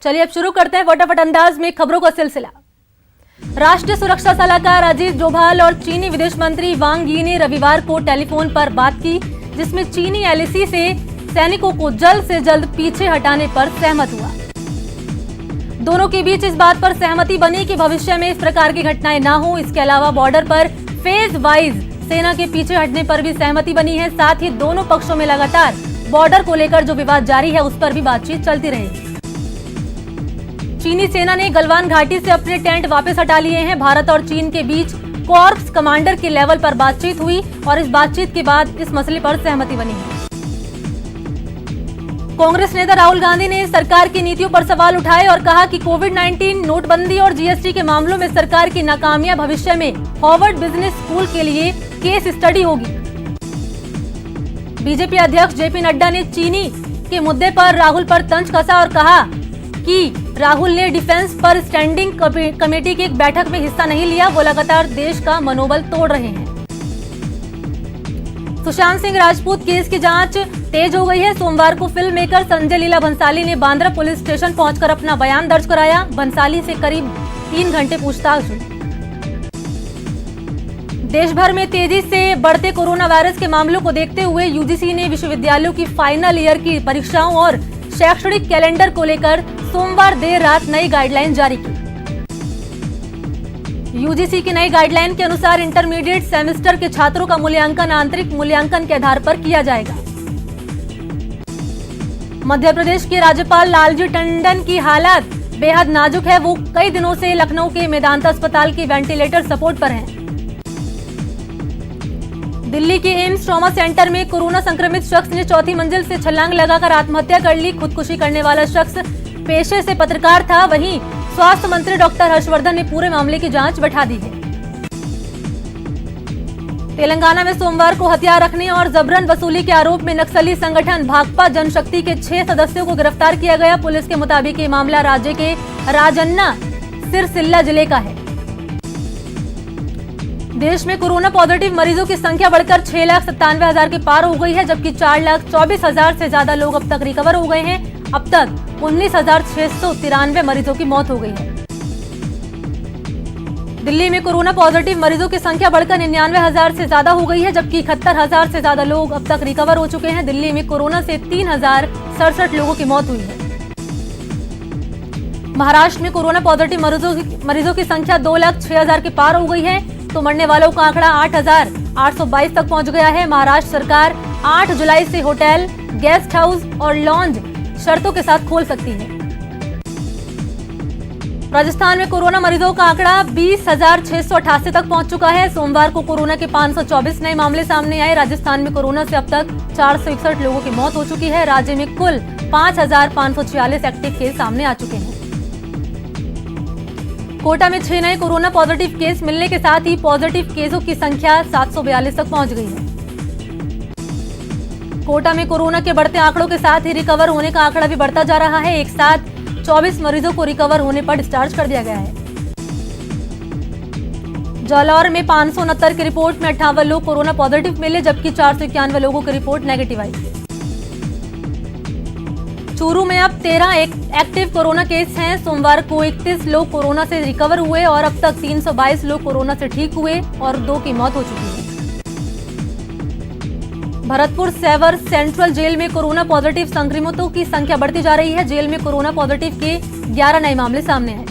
चलिए अब शुरू करते हैं फटाफट अंदाज में खबरों का सिलसिला। राष्ट्रीय सुरक्षा सलाहकार अजीत डोभाल और चीनी विदेश मंत्री वांग यी ने रविवार को टेलीफोन पर बात की, जिसमें चीनी एलएसी से सैनिकों को जल्द से जल्द पीछे हटाने पर सहमत हुआ। दोनों के बीच इस बात पर सहमति बनी कि भविष्य में इस प्रकार की घटनाएं ना हो। इसके अलावा बॉर्डर पर फेज वाइज सेना के पीछे हटने पर भी सहमति बनी है। साथ ही दोनों पक्षों में लगातार बॉर्डर को लेकर जो विवाद जारी है उस पर भी बातचीत चलती रहेगी। चीनी सेना ने गलवान घाटी से अपने टेंट वापस हटा लिए हैं। भारत और चीन के बीच कॉर्प्स कमांडर के लेवल पर बातचीत हुई और इस बातचीत के बाद इस मसले पर सहमति बनी है। कांग्रेस नेता राहुल गांधी ने सरकार की नीतियों पर सवाल उठाए और कहा कि कोविड-19, नोटबंदी और जीएसटी के मामलों में सरकार की नाकामियां भविष्य में हार्वर्ड बिजनेस स्कूल के लिए केस स्टडी होगी। बीजेपी अध्यक्ष जेपी नड्डा ने चीनी के मुद्दे पर राहुल पर तंज कसा और कहा कि राहुल ने डिफेंस पर स्टैंडिंग कमेटी की एक बैठक में हिस्सा नहीं लिया। वो लगातार देश का मनोबल तोड़ रहे हैं। सुशांत सिंह राजपूत केस की जांच तेज हो गई है। सोमवार को फिल्म मेकर संजय लीला भंसाली ने बांद्रा पुलिस स्टेशन पहुंचकर अपना बयान दर्ज कराया। भंसाली से करीब 3 घंटे पूछताछ हुई। देश भर में तेजी से बढ़ते कोरोना वायरस के मामलों को देखते हुए यूजीसी ने विश्वविद्यालयों की फाइनल ईयर की परीक्षाओं और शैक्षणिक कैलेंडर को लेकर सोमवार देर रात नई गाइडलाइन जारी की। यूजीसी की नई गाइडलाइन के अनुसार इंटरमीडिएट सेमेस्टर के छात्रों का मूल्यांकन आंतरिक मूल्यांकन के आधार पर किया जाएगा। मध्य प्रदेश के राज्यपाल लालजी टंडन की हालत बेहद नाजुक है। वो कई दिनों से लखनऊ के मेदांता अस्पताल के वेंटिलेटर सपोर्ट पर हैं। दिल्ली के एम्स ट्रॉमा सेंटर में कोरोना संक्रमित शख्स ने 4थी मंजिल से छलांग लगाकर आत्महत्या कर ली। खुदकुशी करने वाला शख्स पेशे से पत्रकार था। वहीं स्वास्थ्य मंत्री डॉक्टर हर्षवर्धन ने पूरे मामले की जांच बैठा दी है। तेलंगाना में सोमवार को हथियार रखने और जबरन वसूली के आरोप में नक्सली संगठन भाकपा जनशक्ति के 6 सदस्यों को गिरफ्तार किया गया। पुलिस के मुताबिक ये मामला राज्य के राजन्ना सिरसिल्ला जिले का है। देश में कोरोना पॉजिटिव मरीजों की संख्या बढ़कर 6,97,000 के पार हो गई है, जबकि 4,24,000 से ज्यादा लोग अब तक रिकवर हो गए हैं। अब तक 19,693 मरीजों की मौत हो गई है। दिल्ली में कोरोना पॉजिटिव मरीजों की संख्या बढ़कर 99,000 से ज्यादा हो गई है, जबकि 71,000 से ज्यादा लोग अब तक रिकवर हो चुके हैं। दिल्ली में कोरोना से 3,067 लोगों की मौत हुई है। महाराष्ट्र में कोरोना पॉजिटिव मरीजों की संख्या 2,06,000 के पार हो गई है, तो मरने वालों का आंकड़ा 8,822 तक पहुंच गया है। महाराष्ट्र सरकार 8 जुलाई से होटल, गेस्ट हाउस और लॉन्ज शर्तों के साथ खोल सकती है। राजस्थान में कोरोना मरीजों का आंकड़ा 20,688 तक पहुंच चुका है। सोमवार को कोरोना के 524 नए मामले सामने आए। राजस्थान में कोरोना से अब तक 461 लोगों की मौत हो चुकी है। राज्य में कुल 5,546 एक्टिव केस सामने आ चुके हैं। कोटा में 6 नए कोरोना पॉजिटिव केस मिलने के साथ ही पॉजिटिव केसों की संख्या 742 तक पहुंच गई है। कोटा में कोरोना के बढ़ते आंकड़ों के साथ ही रिकवर होने का आंकड़ा भी बढ़ता जा रहा है। एक साथ 24 मरीजों को रिकवर होने पर डिस्चार्ज कर दिया गया है। जालौर में 569 की रिपोर्ट में 58 लोग कोरोना पॉजिटिव मिले, जबकि 491 लोगों की रिपोर्ट नेगेटिव आई। चूरू में अब 13 एक्टिव कोरोना केस हैं। सोमवार को 31 लोग कोरोना से रिकवर हुए और अब तक 322 लोग कोरोना से ठीक हुए और 2 की मौत हो चुकी है। भरतपुर सेवर सेंट्रल जेल में कोरोना पॉजिटिव संक्रमितों की संख्या बढ़ती जा रही है। जेल में कोरोना पॉजिटिव के 11 नए मामले सामने आए।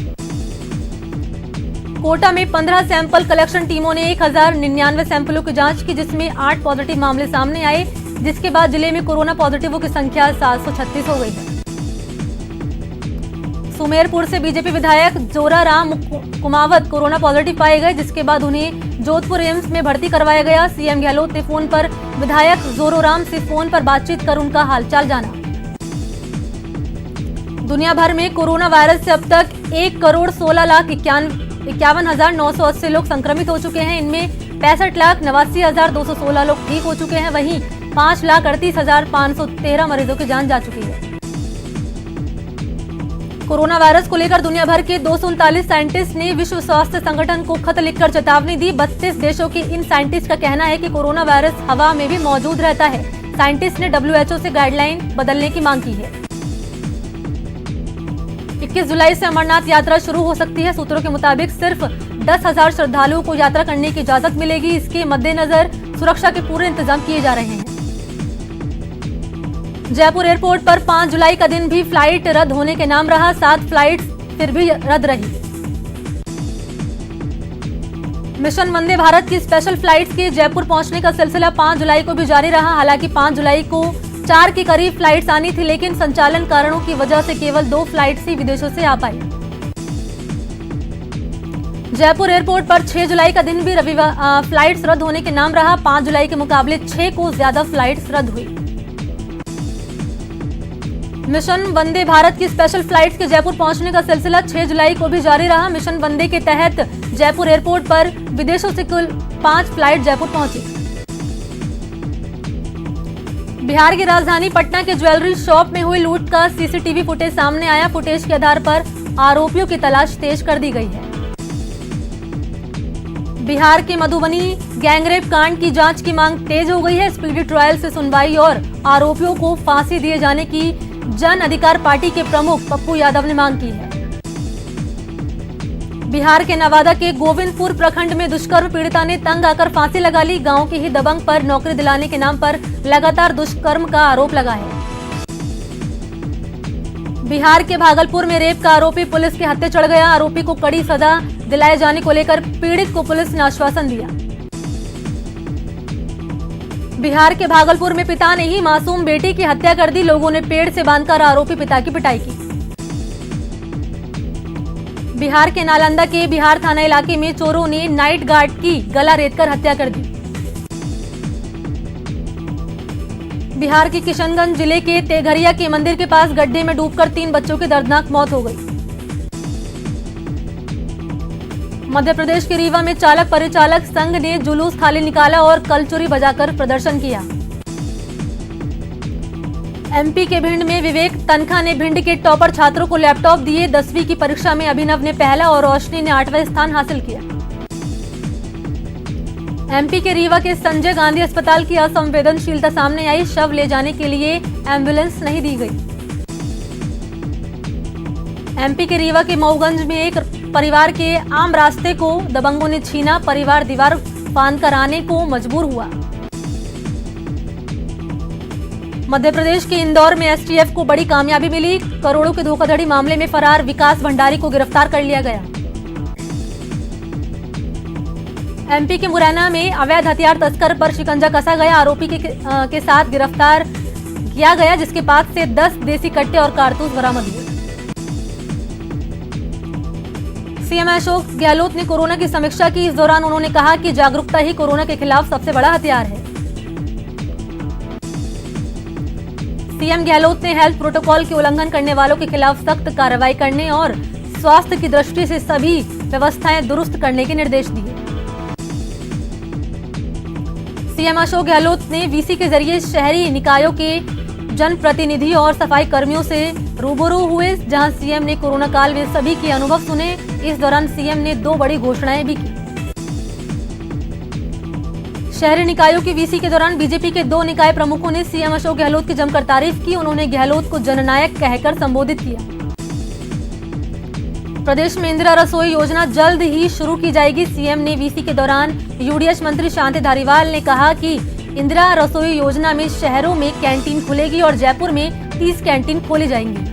कोटा में 15 सैंपल कलेक्शन टीमों ने 1,099 सैंपलों की जांच की, जिसमें 8 पॉजिटिव मामले सामने आए, जिसके बाद जिले में कोरोना पॉजिटिवों की संख्या 736 हो गई है। सुमेरपुर से बीजेपी विधायक जोराराम कुमावत कोरोना पॉजिटिव पाए गए, जिसके बाद उन्हें जोधपुर एम्स में भर्ती करवाया गया। सीएम गहलोत ने फोन पर विधायक जोराराम से फोन पर बातचीत कर उनका हालचाल जाना। दुनिया भर में कोरोना वायरस से अब तक 1,16,51,980 लोग संक्रमित हो चुके हैं। इनमें 65,89,216 लोग ठीक हो चुके हैं। वहीं 5,38,513 मरीजों की जान जा चुकी है। कोरोना वायरस को लेकर दुनिया भर के 239 साइंटिस्ट ने विश्व स्वास्थ्य संगठन को खत लिखकर चेतावनी दी। 32 देशों के इन साइंटिस्ट का कहना है कि कोरोना वायरस हवा में भी मौजूद रहता है। साइंटिस्ट ने WHO से गाइडलाइन बदलने की मांग की है। 21 जुलाई से अमरनाथ यात्रा शुरू हो सकती है। सूत्रों के मुताबिक सिर्फ 10,000 श्रद्धालुओं को यात्रा करने की इजाजत मिलेगी। इसके मद्देनजर सुरक्षा के पूरे इंतजाम किए जा रहे हैं। जयपुर एयरपोर्ट पर 5 जुलाई का दिन भी फ्लाइट रद्द होने के नाम रहा। 7 फ्लाइट्स फिर भी रद्द रही। मिशन वंदे भारत की स्पेशल फ्लाइट्स के जयपुर पहुंचने का सिलसिला 5 जुलाई को भी जारी रहा। हालांकि 5 जुलाई को 4 के करीब फ्लाइट्स आनी थी, लेकिन संचालन कारणों की वजह से केवल 2 फ्लाइट्स ही विदेशों से आ पाई। जयपुर एयरपोर्ट पर 6 जुलाई का दिन भी रविवार फ्लाइट्स रद्द होने के नाम रहा। 5 जुलाई के मुकाबले 6 को ज्यादा फ्लाइट्स रद्द हुई। मिशन वंदे भारत की स्पेशल फ्लाइट्स के जयपुर पहुंचने का सिलसिला 6 जुलाई को भी जारी रहा। मिशन वंदे के तहत जयपुर एयरपोर्ट पर विदेशों से कुल 5 फ्लाइट जयपुर पहुंची। बिहार की राजधानी पटना के ज्वेलरी शॉप में हुई लूट का सीसीटीवी फुटेज सामने आया। फुटेज के आधार पर आरोपियों की तलाश तेज कर दी गई है। बिहार के मधुबनी गैंगरेप कांड की जांच की मांग तेज हो गई है। स्पीडी ट्रायल से सुनवाई और आरोपियों को फांसी दिए जाने की जन अधिकार पार्टी के प्रमुख पप्पू यादव ने मांग की है। बिहार के नवादा के गोविंदपुर प्रखंड में दुष्कर्म पीड़िता ने तंग आकर फांसी लगा ली। गांव के ही दबंग पर नौकरी दिलाने के नाम पर लगातार दुष्कर्म का आरोप लगा है। बिहार के भागलपुर में रेप का आरोपी पुलिस के हत्थे चढ़ गया। आरोपी को कड़ी सजा दिलाए जाने को लेकर पीड़ित को पुलिस ने आश्वासन दिया। बिहार के भागलपुर में पिता ने ही मासूम बेटी की हत्या कर दी। लोगों ने पेड़ से बांधकर आरोपी पिता की पिटाई की। बिहार के नालंदा के बिहार थाना इलाके में चोरों ने नाइट गार्ड की गला रेतकर हत्या कर दी। बिहार के किशनगंज जिले के तेघरिया के मंदिर के पास गड्ढे में डूबकर 3 बच्चों की दर्दनाक मौत हो गई। मध्य प्रदेश के रीवा में चालक परिचालक संघ ने जुलूस थाली निकाला और कलचुरी बजाकर प्रदर्शन किया। एमपी के भिंड में विवेक तनखा ने भिंड के टॉपर छात्रों को लैपटॉप दिए। 10वीं की परीक्षा में अभिनव ने पहला और रोशनी ने 8वां स्थान हासिल किया। एमपी के रीवा के संजय गांधी अस्पताल की असंवेदनशीलता सामने आई। शव ले जाने के लिए एम्बुलेंस नहीं दी गई। एमपी के रीवा के मऊगंज में एक परिवार के आम रास्ते को दबंगों ने छीना। परिवार दीवार फांदकर आने को मजबूर हुआ। मध्य प्रदेश के इंदौर में एसटीएफ को बड़ी कामयाबी मिली। करोड़ों के धोखाधड़ी मामले में फरार विकास भंडारी को गिरफ्तार कर लिया गया। एमपी के मुरैना में अवैध हथियार तस्कर पर शिकंजा कसा गया। आरोपी के साथ गिरफ्तार किया गया, जिसके पास से 10 देसी कट्टे और कारतूस बरामद हुए। सीएम अशोक गहलोत ने कोरोना की समीक्षा की। इस दौरान उन्होंने कहा कि जागरूकता ही कोरोना के खिलाफ सबसे बड़ा हथियार है। सीएम गहलोत ने हेल्थ प्रोटोकॉल के उल्लंघन करने वालों के खिलाफ सख्त कार्रवाई करने और स्वास्थ्य की दृष्टि से सभी व्यवस्थाएं दुरुस्त करने के निर्देश दिए। सीएम अशोक गहलोत ने वीसी के जरिए शहरी निकायों के जनप्रतिनिधि और सफाई कर्मियों से रूबरू हुए, जहां सीएम ने कोरोना काल में सभी के अनुभव सुने। इस दौरान सीएम ने 2 बड़ी घोषणाएं भी की। शहरी निकायों की वीसी के दौरान बीजेपी के 2 निकाय प्रमुखों ने सीएम अशोक गहलोत की जमकर तारीफ की। उन्होंने गहलोत को जननायक कहकर संबोधित किया। प्रदेश में इंदिरा रसोई योजना जल्द ही शुरू की जाएगी। सीएम ने वीसी के दौरान यूडीएच मंत्री शांति धारीवाल ने कहा कि इंदिरा रसोई योजना में शहरों में कैंटीन खुलेगी और जयपुर में 30 कैंटीन खोली जाएंगी।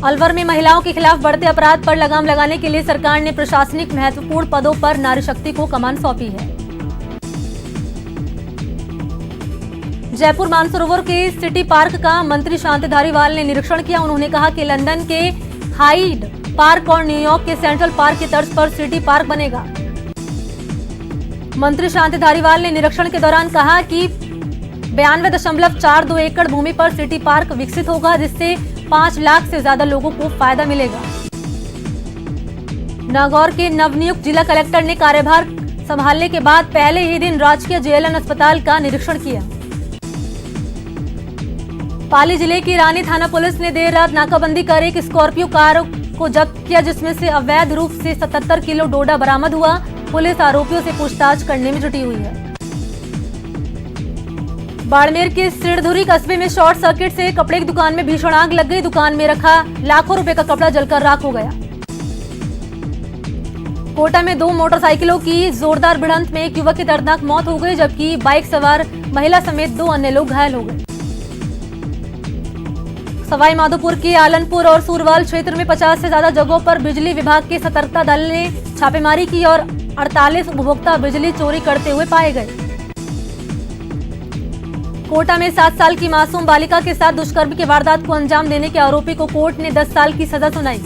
अलवर में महिलाओं के खिलाफ बढ़ते अपराध पर लगाम लगाने के लिए सरकार ने प्रशासनिक महत्वपूर्ण पदों पर नारी शक्ति को कमान सौंपी है। जयपुर मानसरोवर के सिटी पार्क का मंत्री शांति धारीवाल ने निरीक्षण किया। उन्होंने कहा कि लंदन के हाइड पार्क और न्यूयॉर्क के सेंट्रल पार्क की तर्ज पर सिटी पार्क बनेगा। मंत्री शांति धारीवाल ने निरीक्षण के दौरान कहा कि 92.42 एकड़ भूमि पर सिटी पार्क विकसित होगा, जिससे 5 लाख से ज्यादा लोगों को फायदा मिलेगा। नागौर के नवनियुक्त जिला कलेक्टर ने कार्यभार संभालने के बाद पहले ही दिन राजकीय जेएलएन अस्पताल का निरीक्षण किया। पाली जिले की रानी थाना पुलिस ने देर रात नाकाबंदी कर एक स्कॉर्पियो कार को जब्त किया, जिसमें से अवैध रूप से 77 किलो डोडा बरामद हुआ। पुलिस आरोपियों से पूछताछ करने में जुटी हुई है। बाड़मेर के सिरधुरी कस्बे में शॉर्ट सर्किट से कपड़े की दुकान में भीषण आग लग गई। दुकान में रखा लाखों रुपए का कपड़ा जलकर राख हो गया। कोटा में 2 मोटरसाइकिलों की जोरदार भिड़ंत में एक युवक की दर्दनाक मौत हो गई, जबकि बाइक सवार महिला समेत 2 अन्य लोग घायल हो गए। सवाई माधोपुर के आलनपुर और सूरवाल क्षेत्र में 50 से ज्यादा जगहों पर बिजली विभाग के सतर्कता दल ने छापेमारी की और 48 उपभोक्ता बिजली चोरी करते हुए पाए गए। कोटा में 7 साल की मासूम बालिका के साथ दुष्कर्म की वारदात को अंजाम देने के आरोपी को कोर्ट ने 10 साल की सजा सुनाई।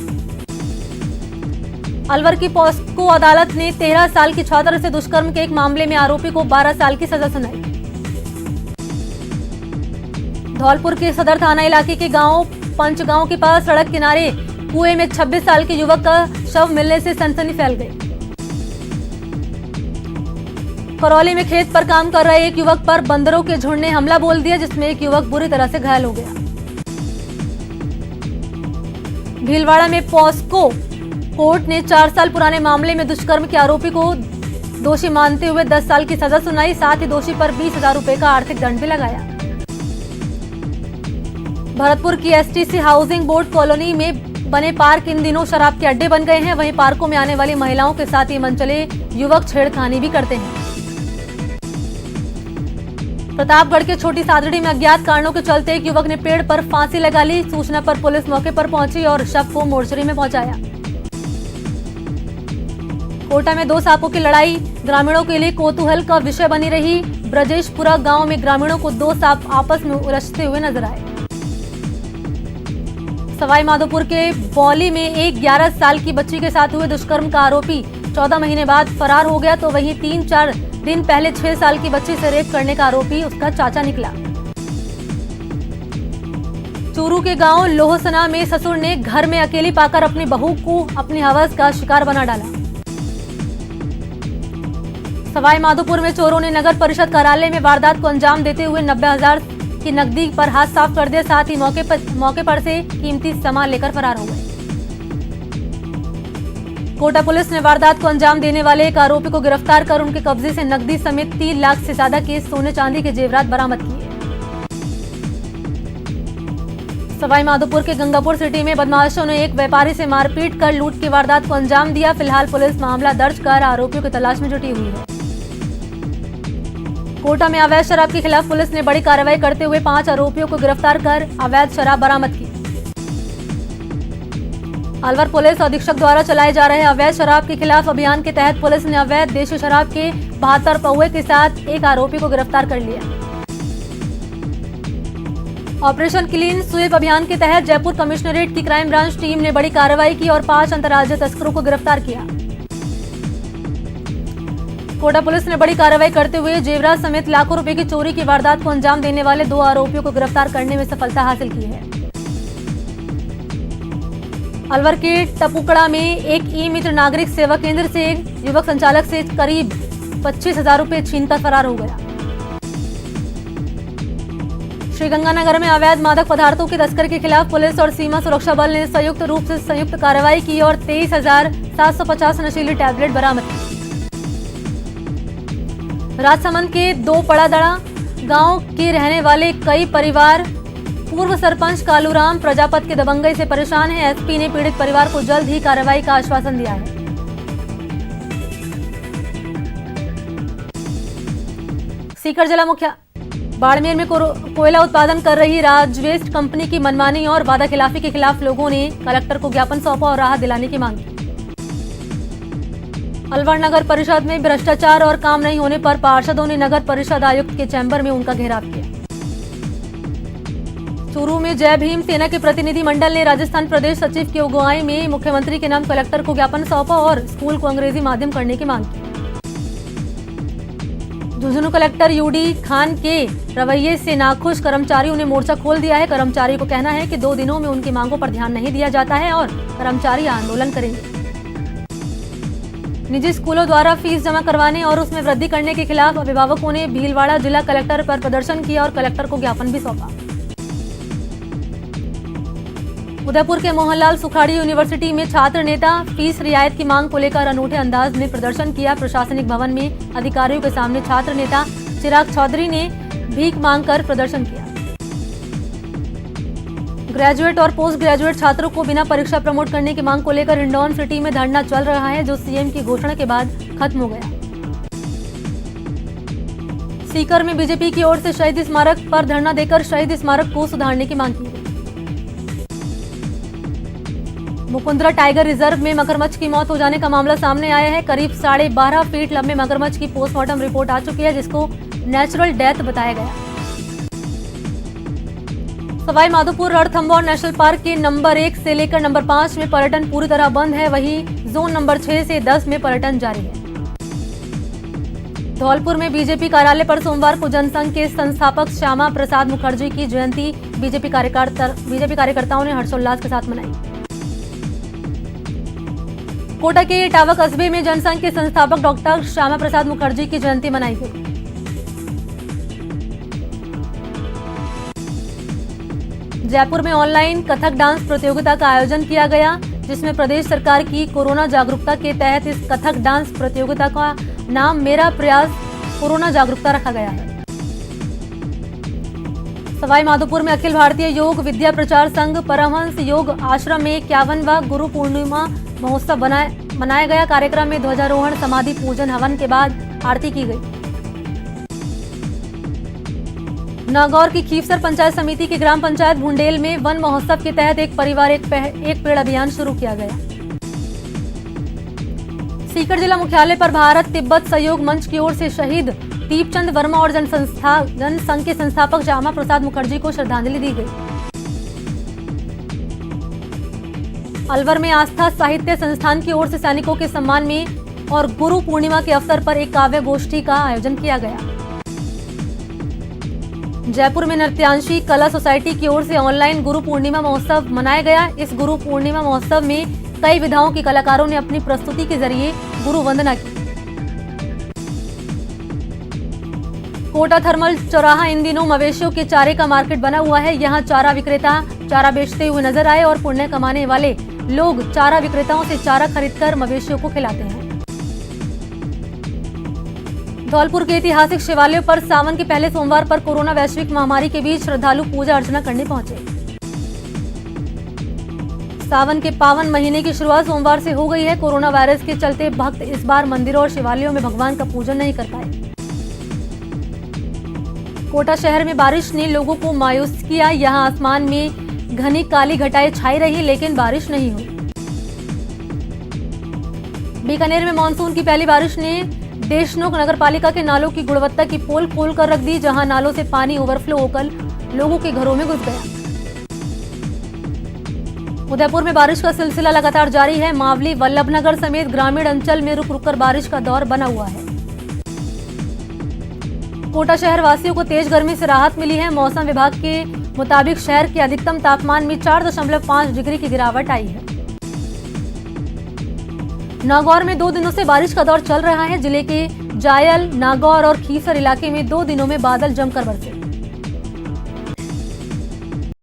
अलवर की पॉस्को अदालत ने 13 साल की छात्रा से दुष्कर्म के एक मामले में आरोपी को 12 साल की सजा सुनाई। धौलपुर के सदर थाना इलाके के गांव पंचगांव के पास सड़क किनारे कुएं में 26 साल के युवक का शव मिलने से सनसनी फैल गई। करौली में खेत पर काम कर रहे एक युवक पर बंदरों के झुंड ने हमला बोल दिया, जिसमें एक युवक बुरी तरह से घायल हो गया। भीलवाड़ा में पॉस्को कोर्ट ने 4 साल पुराने मामले में दुष्कर्म के आरोपी को दोषी मानते हुए 10 साल की सजा सुनाई। साथ ही दोषी पर 20,000 रुपए का आर्थिक दंड भी लगाया। भरतपुर की एसटीसी हाउसिंग बोर्ड कॉलोनी में बने पार्क इन दिनों शराब के अड्डे बन गए हैं। वहीं पार्कों में आने वाली महिलाओं के साथ ये मनचले युवक छेड़खानी भी करते हैं। प्रतापगढ़ के छोटी सादड़ी में अज्ञात कारणों के चलते एक युवक ने पेड़ पर फांसी लगा ली। सूचना पर पुलिस मौके पर पहुंची और शव को मोर्चरी में पहुंचाया। कोटा में 2 सांपों की लड़ाई ग्रामीणों के लिए कौतूहल का विषय बनी रही। ब्रजेशपुरा गांव में ग्रामीणों को 2 सांप आपस में उलझते हुए नजर आए। सवाई माधोपुर के बौली में एक 11 साल की बच्ची के साथ हुए दुष्कर्म का आरोपी 14 महीने बाद फरार हो गया, तो वहीं 3-4 दिन पहले 6 साल की बच्ची से रेप करने का आरोपी उसका चाचा निकला। चूरू के गांव लोहसना में ससुर ने घर में अकेली पाकर अपनी बहू को अपनी हवस का शिकार बना डाला। सवाई माधोपुर में चोरों ने नगर परिषद कार्यालय में वारदात को अंजाम देते हुए 90,000 की नकदी पर हाथ साफ कर दिया। साथ ही मौके पर से कीमती सामान लेकर फरार हो गए। कोटा पुलिस ने वारदात को अंजाम देने वाले एक आरोपी को गिरफ्तार कर उनके कब्जे से नकदी समेत 3 लाख से ज्यादा के सोने चांदी के जेवरात बरामद किए। सवाई माधोपुर के गंगापुर सिटी में बदमाशों ने एक व्यापारी से मारपीट कर लूट की वारदात को अंजाम दिया। फिलहाल पुलिस मामला दर्ज कर आरोपियों की तलाश में जुटी हुई है। कोटा में अवैध शराब के खिलाफ पुलिस ने बड़ी कार्रवाई करते हुए 5 आरोपियों को गिरफ्तार कर अवैध शराब बरामद की। अलवर पुलिस अधीक्षक द्वारा चलाए जा रहे अवैध शराब के खिलाफ अभियान के तहत पुलिस ने अवैध देशी शराब के 72 पौवे के साथ एक आरोपी को गिरफ्तार कर लिया। ऑपरेशन क्लीन स्वीप अभियान के तहत जयपुर कमिश्नरेट की क्राइम ब्रांच टीम ने बड़ी कार्रवाई की और 5 अंतर्राज्यीय तस्करों को गिरफ्तार किया। कोटा पुलिस ने बड़ी कार्रवाई करते हुए जेवरात समेत लाखों रुपए की चोरी की वारदात को अंजाम देने वाले 2 आरोपियों को गिरफ्तार करने में सफलता हासिल की है। अलवर के टपुकड़ा में एक ई मित्र नागरिक सेवा केंद्र से युवक संचालक से करीब 25,000 रुपए छीनकर फरार हो गया। श्रीगंगानगर में अवैध मादक पदार्थों की तस्करी के खिलाफ पुलिस और सीमा सुरक्षा बल ने संयुक्त रूप से संयुक्त कार्रवाई की और 23,750 नशीली टैबलेट बरामद की। राजसमंद के 2 पड़ादड़ा गांव के रहने वाले कई परिवार पूर्व सरपंच कालूराम प्रजापत के दबंगई से परेशान हैं। एसपी ने पीड़ित परिवार को जल्द ही कार्रवाई का आश्वासन दिया है। सीकर जिला मुख्या बाड़मेर में कोयला उत्पादन कर रही राजवेस्ट कंपनी की मनमानी और वादाखिलाफी के खिलाफ लोगों ने कलेक्टर को ज्ञापन सौंपा और राहत दिलाने की मांग की। अलवर नगर परिषद में भ्रष्टाचार और काम नहीं होने पर पार्षदों ने नगर परिषद आयुक्त के चैम्बर में उनका घेराव किया। चूरू में जय भीम सेना के प्रतिनिधि मंडल ने राजस्थान प्रदेश सचिव की अगुवाई में मुख्यमंत्री के नाम कलेक्टर को ज्ञापन सौंपा और स्कूल को अंग्रेजी माध्यम करने की मांग की। झुंझुनू कलेक्टर यूडी खान के रवैये से नाखुश कर्मचारियों ने मोर्चा खोल दिया है। कर्मचारी को कहना है कि 2 दिनों में उनकी मांगों पर ध्यान नहीं दिया जाता है और कर्मचारी आंदोलन करेंगे। निजी स्कूलों द्वारा फीस जमा करवाने और उसमें वृद्धि करने के खिलाफ अभिभावकों ने भीलवाड़ा जिला कलेक्टर पर प्रदर्शन किया और कलेक्टर को ज्ञापन भी सौंपा। उदयपुर के मोहनलाल सुखाड़ी यूनिवर्सिटी में छात्र नेता फीस रियायत की मांग को लेकर अनूठे अंदाज में प्रदर्शन किया। प्रशासनिक भवन में अधिकारियों के सामने छात्र नेता चिराग चौधरी ने भीख मांगकर प्रदर्शन किया। ग्रेजुएट और पोस्ट ग्रेजुएट छात्रों को बिना परीक्षा प्रमोट करने की मांग को लेकर हिंडौन सिटी में धरना चल रहा है, जो सीएम की घोषणा के बाद खत्म हो गया। सीकर में बीजेपी की ओर से शहीद स्मारक पर धरना देकर शहीद स्मारक को सुधारने की मांग की गई। मुकुंदरा टाइगर रिजर्व में मगरमच्छ की मौत हो जाने का मामला सामने आया है। करीब 12.5 फीट लंबे मगरमच्छ की पोस्टमार्टम रिपोर्ट आ चुकी है, जिसको नेचुरल डेथ बताया गया। सवाई माधोपुर रणथंभौर नेशनल पार्क के नंबर 1 से लेकर नंबर 5 में पर्यटन पूरी तरह बंद है, वहीं जोन नंबर 6 से 10 में पर्यटन जारी है। धौलपुर में बीजेपी कार्यालय पर सोमवार को जनसंघ के संस्थापक श्यामा प्रसाद मुखर्जी की जयंती बीजेपी कार्यकर्ताओं ने हर्षोल्लास के साथ मनाई। कोटा के इटावा कस्बे में जनसंघ के संस्थापक डॉक्टर श्यामा प्रसाद मुखर्जी की जयंती मनाई गई। जयपुर में ऑनलाइन कथक डांस प्रतियोगिता का आयोजन किया गया, जिसमें प्रदेश सरकार की कोरोना जागरूकता के तहत इस कथक डांस प्रतियोगिता का नाम मेरा प्रयास कोरोना जागरूकता रखा गया है। सवाई माधोपुर में अखिल भारतीय योग विद्या प्रचार संघ परमहंस योग आश्रम में 51वां गुरु पूर्णिमा महोत्सव मनाया गया। कार्यक्रम में ध्वजारोहण, समाधि पूजन, हवन के बाद आरती की गई। नागौर की खीवसर पंचायत समिति की ग्राम पंचायत भुंडेल में वन महोत्सव के तहत एक परिवार एक पेड़ अभियान शुरू किया गया। सीकर जिला मुख्यालय पर भारत तिब्बत सहयोग मंच की ओर से शहीद दीपचंद वर्मा और जनसंघ के संस्थापक श्यामा प्रसाद मुखर्जी को श्रद्धांजलि दी गई। अलवर में आस्था साहित्य संस्थान की ओर से सैनिकों के सम्मान में और गुरु पूर्णिमा के अवसर पर एक काव्य गोष्ठी का आयोजन किया गया। जयपुर में नृत्यांशी कला सोसाइटी की ओर से ऑनलाइन गुरु पूर्णिमा महोत्सव मनाया गया। इस गुरु पूर्णिमा महोत्सव में कई विधाओं के कलाकारों ने अपनी प्रस्तुति के जरिए गुरु वंदना की। कोटा थर्मल चौराहा इन दिनों मवेशियों के चारे का मार्केट बना हुआ है। यहां चारा विक्रेता चारा बेचते हुए नजर आए और पुण्य कमाने वाले लोग चारा विक्रेताओं से चारा खरीदकर मवेशियों को खिलाते हैं। धौलपुर के ऐतिहासिक शिवालयों पर सावन के पहले सोमवार पर कोरोना वैश्विक महामारी के बीच श्रद्धालु पूजा अर्चना करने पहुंचे। सावन के पावन महीने की शुरुआत सोमवार से हो गई है। कोरोना वायरस के चलते भक्त इस बार मंदिरों और शिवालयों में भगवान का पूजन नहीं कर पाए। कोटा शहर में बारिश ने लोगों को मायूस किया। यहां आसमान में घनी काली घटाएं छाई रही, लेकिन बारिश नहीं हुई। बीकानेर में मानसून की पहली बारिश ने देशनोक नगरपालिका के नालों की गुणवत्ता की पोल खोल कर रख दी, जहां नालों से पानी ओवरफ्लो होकर लोगों के घरों में घुस गया। उदयपुर में बारिश का सिलसिला लगातार जारी है। मावली, वल्लभनगर समेत ग्रामीण अंचल में रुक रुक कर बारिश का दौर बना हुआ है। कोटा शहर वासियों को तेज गर्मी से राहत मिली है। मौसम विभाग के मुताबिक शहर के अधिकतम तापमान में 4.5 डिग्री की गिरावट आई है। नागौर में 2 दिनों से बारिश का दौर चल रहा है। जिले के जायल, नागौर और खीसर इलाके में 2 दिनों में बादल जमकर बरसे।